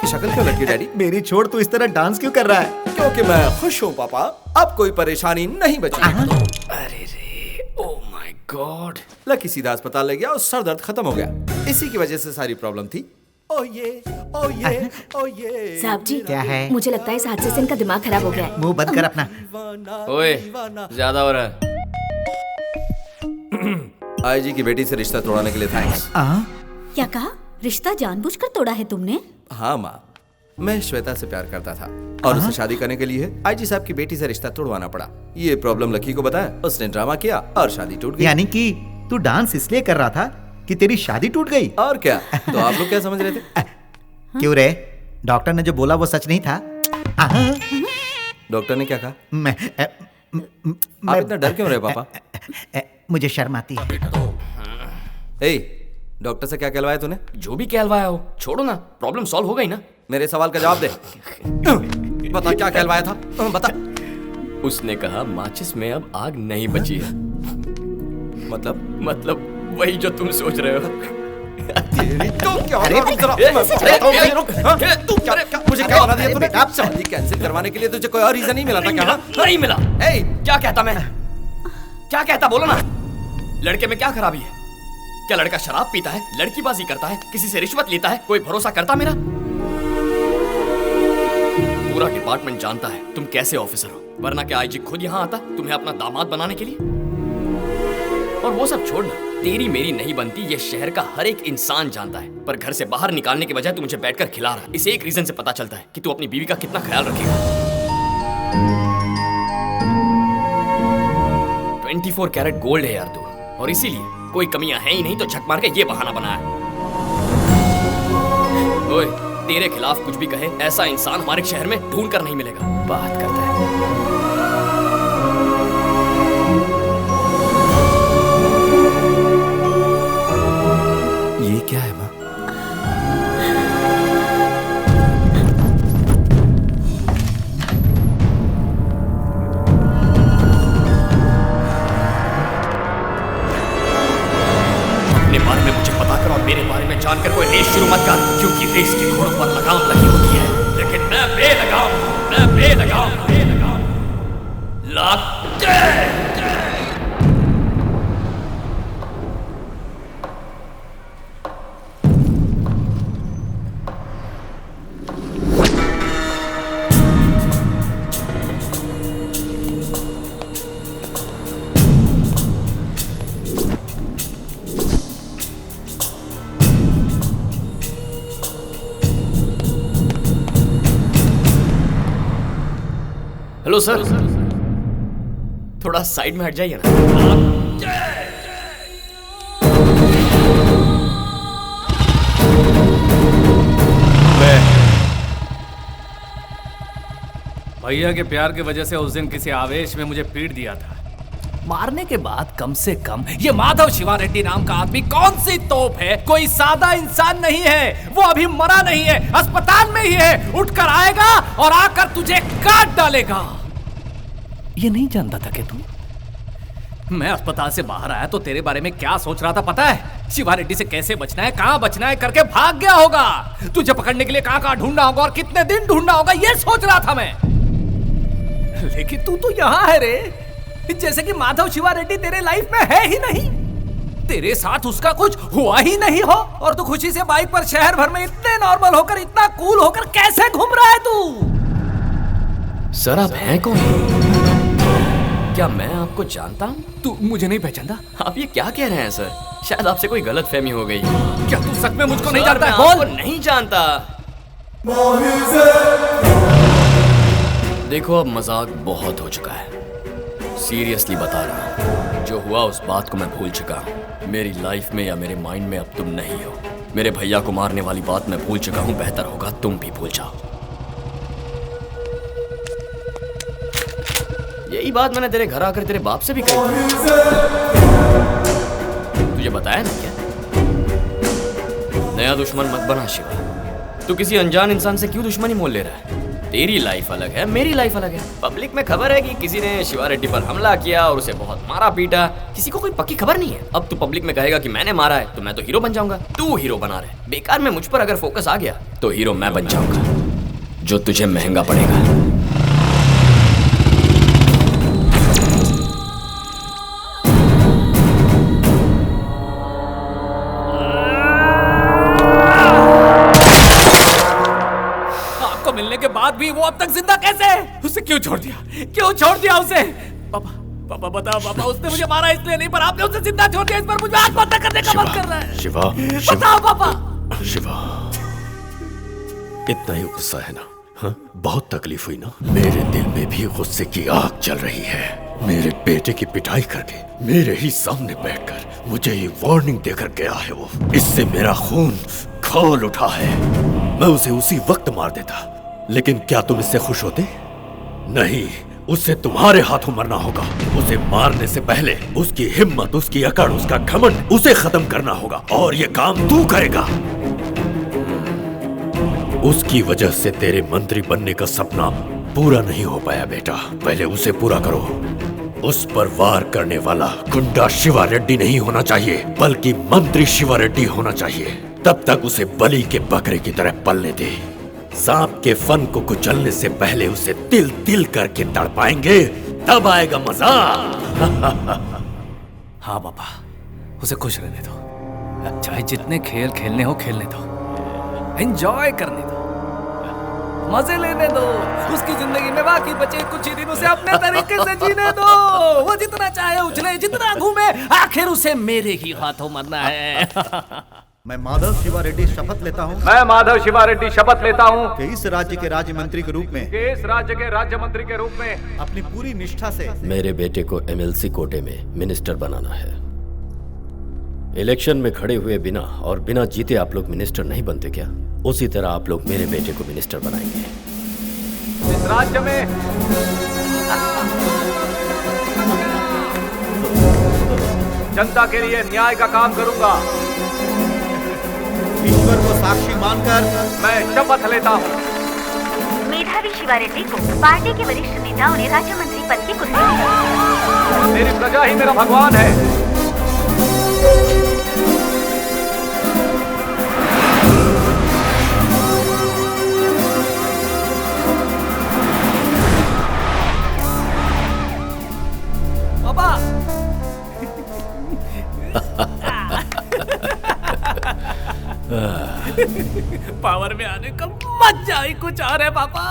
आपकी शक्ल क्यों लटकी डैडी? मेरी छोड़, तू इस तरह डांस क्यों कर रहा है? क्योंकि मैं खुश हूँ पापा, अब कोई परेशानी नहीं बची। अरे रे, ओह माय गॉड। लकी सीधा अस्पताल ले गया और सर दर्द खत्म हो गया। इसी की वजह से सारी प्रॉब्लम थी। ओ ये, ओ ये, ओ ये। साहब जी, क्या है? मुझे लगता है इस हादसे से इनका दिमाग खराब हो गया है। मुंह बंद कर अपना। ओए, ज्यादा हो रहा है। आईजी की बेटी से रिश्ता तोड़ने के लिए थैंक्स। क्या कहा? रिश्ता जानबूझकर तोड़ा है तुमने? हाँ माँ, मैं श्वेता से प्यार करता था और उसे शादी करने के लिए आईजी साहब की बेटी से रिश्ता तोड़वाना पड़ा। ये प्रॉब्लम लकी को बताया, उसने ड्रामा किया और शादी टूट गई। यानी कि तू डांस इसलिए कर रहा था कि तेरी शादी टूट गई? और क्या? तो आप लोग क्या समझ रहे थे? क्यों रे, डॉक्टर ने जो बोला वो सच नहीं था? डॉक्टर ने क्या कहा? मैं आप इतना डर क्यों रहे पापा? मुझे शर्म आती है। ए, डॉक्टर से क्या कहलवाया तूने? जो भी कहलवाया हो, छोड़ो ना, प्रॉब्लम सॉल्व हो गई ना। मेरे सवाल का जवाब दे। बता क्या कहलवाया था, बता। उसने कहा माचिस में अब आग नहीं बची है। मतलब वही जो तुम सोच रहे हो। तू क्या? अरे, तू क्या मुझे क्या बना दिया तूने? शादी कैंसिल करवाने के लिए तुझे कोई और रीजन नहीं मिला था क्या? नहीं मिला। ए, क्या कहता मैं? क्या कहता, बोलो ना। लड़के में क्या खराबी है? क्या लड़का शराब पीता है, लड़कीबाजी करता है, किसी से रिश्वत लेता है, कोई भरोसा करता मेरा? पूरा डिपार्टमेंट जानता है तुम कैसे ऑफिसर हो, वरना क्या आईजी खुद यहाँ आता तुम्हें अपना दामाद बनाने के लिए? और वो सब छोड़ना, तेरी मेरी नहीं बनती ये शहर का हर एक इंसान जानता है, पर घर से बाहर निकालने के बजाय तू मुझे बैठकर खिला रहा है। इस एक रीजन से पता चलता है कि तू अपनी बीवी का कितना ख्याल रखेगा। 24 कैरेट गोल्ड है यार तू, और इसीलिए कोई कमियां हैं ही नहीं तो झक मार के ये बहाना बनाया। ओए, तेरे खिलाफ कुछ भी कहे ऐसा इंसान हमारे शहर में ढूंढ कर नहीं मिलेगा। बात करता है। ये क्या है माँ? अपने बारे में मुझे पता कर और मेरे बारे में जानकर कोई रेस शुरू मत कर, क्योंकि रेस के घोड़ों पर लगाम लगी होती है, लेकिन मैं बेलगाम हेलो सर, थोड़ा साइड में हट जाइए ना। भैया के प्यार की वजह से उस दिन किसी आवेश में मुझे पीट दिया था। मारने के बाद कम से कम ये माधव शिवा रेड्डी नाम का आदमी कौन सी तोप है, कोई सादा इंसान नहीं है। वो अभी मरा नहीं है, अस्पताल में ही है। उठकर आएगा और आकर तुझे काट डालेगा। ये नहीं जानता था कि तू। मैं अस्पताल से बाहर आया तो तेरे बारे में क्या सोच रहा था पता है? शिवा रेड्डी से कैसे बचना है, कहां बचना है करके भाग गया होगा। तुझे पकड़ने के लिए कहां कहां ढूंढना होगा और कितने दिन ढूंढना होगा ये सोच रहा था मैं। लेकिन तू तो यहां है रे, जैसे कि माधव शिवा रेड्डी तेरे लाइफ में है ही नहीं। तेरे साथ उसका कुछ हुआ ही नहीं हो और तू खुशी से बाइक पर शहर भर में इतने नॉर्मल होकर, इतना कूल होकर कैसे घूम रहा है तू? सर आप हैं कौन? क्या मैं आपको जानता हूँ? तू मुझे नहीं पहचानता? आप ये क्या कह रहे हैं सर? शायद आपसे कोई गलतफहमी हो गई। क्या तू सच में मुझको नहीं सर, जानता मैं है? बोल। आपको नहीं जानता। देखो अब मजाक बहुत हो चुका है, सीरियसली बता रहा हूँ। जो हुआ उस बात को मैं भूल चुका हूँ। मेरी लाइफ में या मेरे माइंड में अब तुम नहीं हो। मेरे भैया को मारने वाली बात मैं भूल चुका हूँ। बेहतर होगा तुम भी भूल जाओ। यही बात मैंने तेरे घर आकर तेरे बाप से भी कही थी। तुझे बताया ना क्या? नया दुश्मन मत बना शिवा। तू किसी अनजान इंसान से क्यों दुश्मनी मोल ले रहा है? तेरी लाइफ अलग है, मेरी लाइफ अलग है। पब्लिक में खबर है कि किसी ने शिवा रेड्डी पर हमला किया और उसे बहुत मारा पीटा। किसी को कोई पक्की खबर नहीं है। अब तू पब्लिक में कहेगा कि मैंने मारा है तो मैं तो हीरो बन जाऊंगा। तू हीरो बना रहे। बेकार में मुझ पर अगर फोकस आ गया तो हीरो मैं बन जाऊंगा, जो तुझे महंगा पड़ेगा। मिलने के बाद भी वो अब तक जिंदा कैसे है? उसे क्यों छोड़ दिया? क्यों छोड़ दिया उसे? पापा, पापा बताओ पापा, उसने मुझे मारा इसलिए नहीं, पर आपने उसे जिंदा छोड़ दिया। इस पर मुझे आत्महत्या करने का मन कर रहा है। शिवा, बताओ पापा। शिवा, इतना ही गुस्सा है ना? हाँ? बहुत तकलीफ हुई ना? मेरे दिल में भी गुस्से की आग चल रही है। मेरे बेटे की पिटाई करके मेरे ही सामने बैठकर मुझे ये वार्निंग देकर गया है वो। इससे मेरा खून खौल उठा है। मैं उसे उसी वक्त मार देता, लेकिन क्या तुम इससे खुश होते? नहीं, उसे तुम्हारे हाथों मरना होगा। उसे मारने से पहले उसकी हिम्मत, उसकी अकड़, उसका घमंड, उसे खत्म करना होगा। और ये काम तू करेगा। उसकी वजह से तेरे मंत्री बनने का सपना पूरा नहीं हो पाया बेटा। पहले उसे पूरा करो। उस पर वार करने वाला गुंडा शिवा रेड्डी नहीं होना चाहिए, बल्कि मंत्री शिवा रेड्डी होना चाहिए। तब तक उसे बलि के बकरे की तरह पलने दे। सांप के फन को कुचलने से पहले उसे तिल तिल करके तड़पाएंगे, तब आएगा मजा। हाँ पापा, उसे खुश रहने दो। चाहे जितने खेल खेलने हो खेलने दो, एंजॉय करने दो, मजे लेने दो। उसकी जिंदगी में बाकी बचे कुछ ही दिन उसे अपने तरीके से जीने दो। वो जितना चाहे उछले, जितना घूमे, आखिर उसे मेरे ही हाथों मरना है। मैं माधव शिवा रेड्डी शपथ लेता हूँ मैं माधव शिवा रेड्डी शपथ लेता हूँ कि इस राज्य के राज्य मंत्री के रूप में इस राज्य के राज्य मंत्री के रूप में अपनी पूरी निष्ठा से मेरे बेटे को एमएलसी कोटे में मिनिस्टर बनाना है। इलेक्शन में खड़े हुए बिना और बिना जीते आप लोग मिनिस्टर नहीं बनते क्या? उसी तरह आप लोग मेरे बेटे को मिनिस्टर बनाएंगे। इस राज्य में जनता के लिए न्याय का काम करूंगा। ईश्वर को साक्षी मानकर मैं शपथ लेता हूँ। मेधावी शिवा रेड्डी को पार्टी के वरिष्ठ नेताओं ने राज्य मंत्री पद की कुर्सी दी। मेरी प्रजा ही मेरा भगवान है। पापा पावर में आने का मजा ही कुछ और है पापा।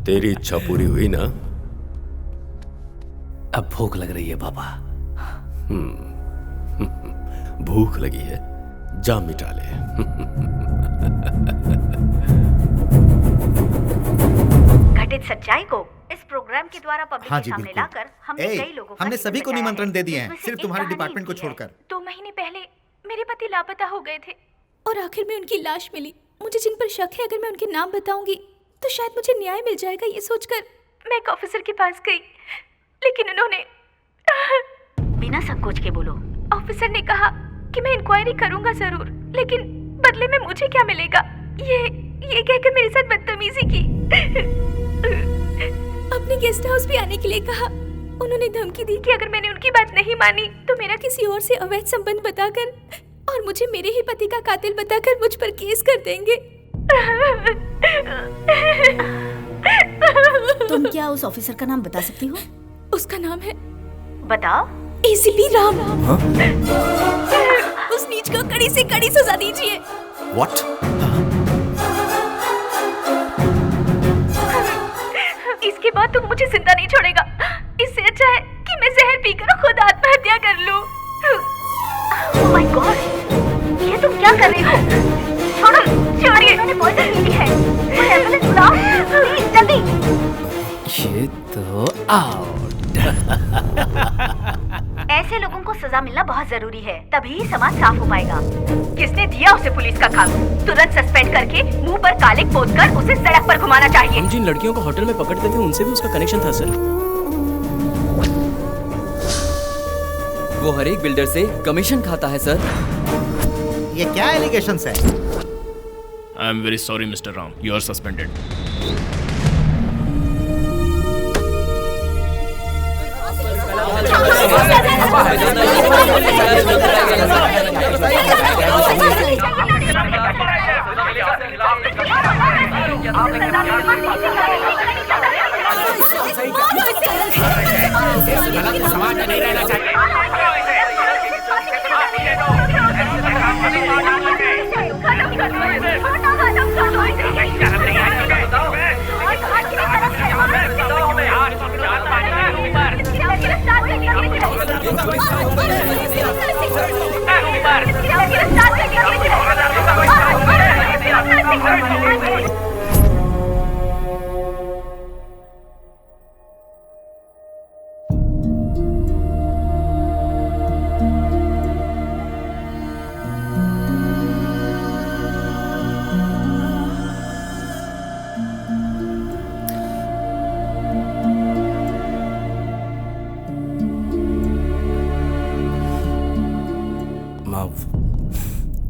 तेरी इच्छा पूरी हुई ना? अब भूख लग रही है पापा। भूख लगी है, जा मिटा ले। घटित सच्चाई को इस प्रोग्राम के द्वारा पब्लिक के सामने लाकर हमने कई लोगों का हमने हित सभी को बचाया निमंत्रण है। दे दिए हैं, इसमें से सिर्फ एक तुम्हारे कहानी डिपार्टमेंट को ऐसी है। छोड़कर। 2 महीने पहले मेरे पति लापता हो गए थे और आखिर में उनकी लाश मिली। मुझे जिन पर शक है, अगर मैं उनके नाम बताऊंगी तो शायद मुझे न्याय मिल जाएगा। ये सोचकर मैं एक ऑफिसर के पास गई, लेकिन उन्होंने बिना संकोच के बोलो। ऑफिसर ने कहा कि मैं इंक्वायरी करूंगा जरूर, लेकिन बदले में मुझे क्या मिलेगा, ये कहकर मेरे साथ बदतमीजी की। अपने गेस्ट हाउस भी आने के लिए कहा। उन्होंने धमकी दी कि अगर मैंने उनकी बात नहीं मानी तो मेरा किसी और से अवैध संबंध बताकर और मुझे मेरे ही पति का कातिल बताकर मुझ पर केस कर देंगे। तुम क्या उस ऑफिसर का नाम बता सकती हो? उसका नाम है, बताओ। एसीपी राम। उस नीच को कड़ी से कड़ी सजा दीजिए। What? इसके बाद तुम मुझे जिंदा नहीं छोड़ेगा। इससे अच्छा है कि मैं जहर पीकर खुद आत्महत्या कर लूं। Oh my God! ये तुम क्या कर रही हो? छोड़ो, छोड़िए। मैंने पॉइजन पी ली है। मैं एम्बुलेंस बुलाओ, प्लीज जल्दी। ये तो आउट। ऐसे लोगों को सजा मिलना बहुत जरूरी है, तभी समाज साफ हो पाएगा। किसने दिया उसे पुलिस का काम? तुरंत सस्पेंड करके मुंह पर कालिक पोतकर उसे सड़क पर घुमाना चाहिए। हम जिन लड़कियों को होटल में पकड़ते थे उनसे भी उसका कनेक्शन था सर। वो हर एक बिल्डर से कमीशन खाता है सर। ये क्या एलिगेशंस है? I am very sorry, Mr. Ram. You are suspended. समाज में नहीं रहना चाहिए।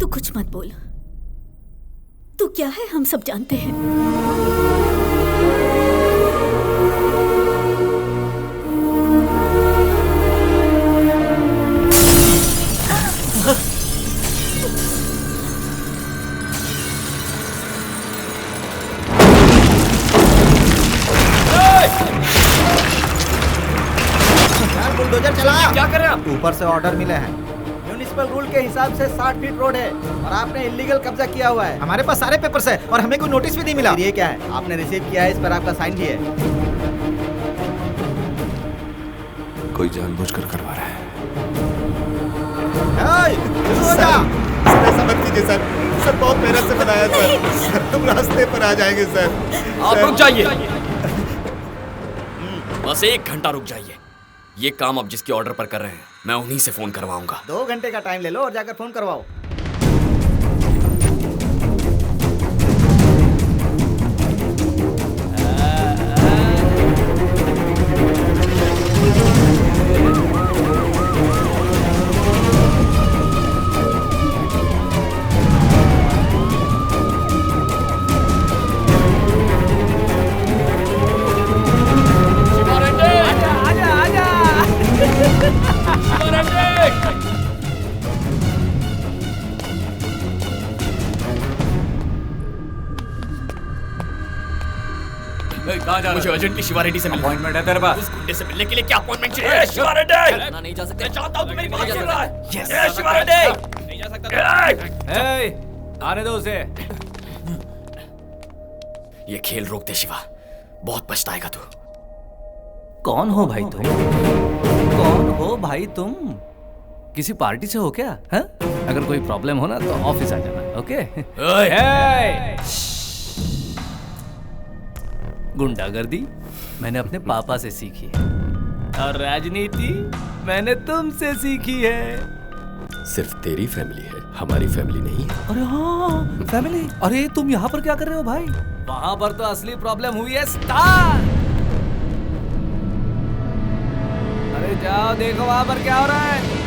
तू कुछ मत बोल। तू क्या है हम सब जानते हैं। बुलडोजर चला। क्या कर रहे हैं आप? ऊपर से ऑर्डर मिले हैं। म्युनिसिपल रूल के हिसाब से 60 फीट रोड है और आपने इलीगल कब्जा किया हुआ है। हमारे पास सारे पेपर्स है और हमें कोई नोटिस भी नहीं मिला। ये क्या है? आपने रिसीव किया है, इस पर आपका साइन भी है। कोई जानबूझकर करवा रहा है। ऐसा मत कीजिए सर। सर बहुत मेहनत से बनाया सर। तुम रास्ते पर आ जाएंगे सर। आप रुक जाइए। बस 1 घंटा रुक जाइए। ये काम आप जिसके ऑर्डर पर कर रहे हैं, मैं उन्हीं से फोन करवाऊंगा। 2 घंटे का टाइम ले लो और जाकर फोन करवाओ। मुझे अर्जेंटली शिवा रेड्डी से मिलना। अपॉइंटमेंट है तेरे पास? उस गुंडे से मिलने के लिए क्या अपॉइंटमेंट चाहिए? शिवा रेड्डी नहीं जा सकते। मैं चाहता हूं तू मेरी बात सुन रहा है। यस शिवा रेड्डी नहीं जा सकता। ए, आने दो उसे। ये खेल रोक दे शिवा, बहुत पछताएगा तू। कौन हो भाई तुम? कौन हो भाई तुम? किसी पार्टी से हो क्या? है? अगर कोई प्रॉब्लम हो ना तो ऑफिस आ जाना, ओके? गुंडागर्दी मैंने अपने पापा से सीखी है और राजनीति मैंने तुमसे सीखी है। सिर्फ तेरी फैमिली है, हमारी फैमिली नहीं है। अरे हाँ, फैमिली। अरे तुम यहाँ पर क्या कर रहे हो भाई? वहां पर तो असली प्रॉब्लम हुई है स्टार। अरे जाओ देखो वहां पर क्या हो रहा है।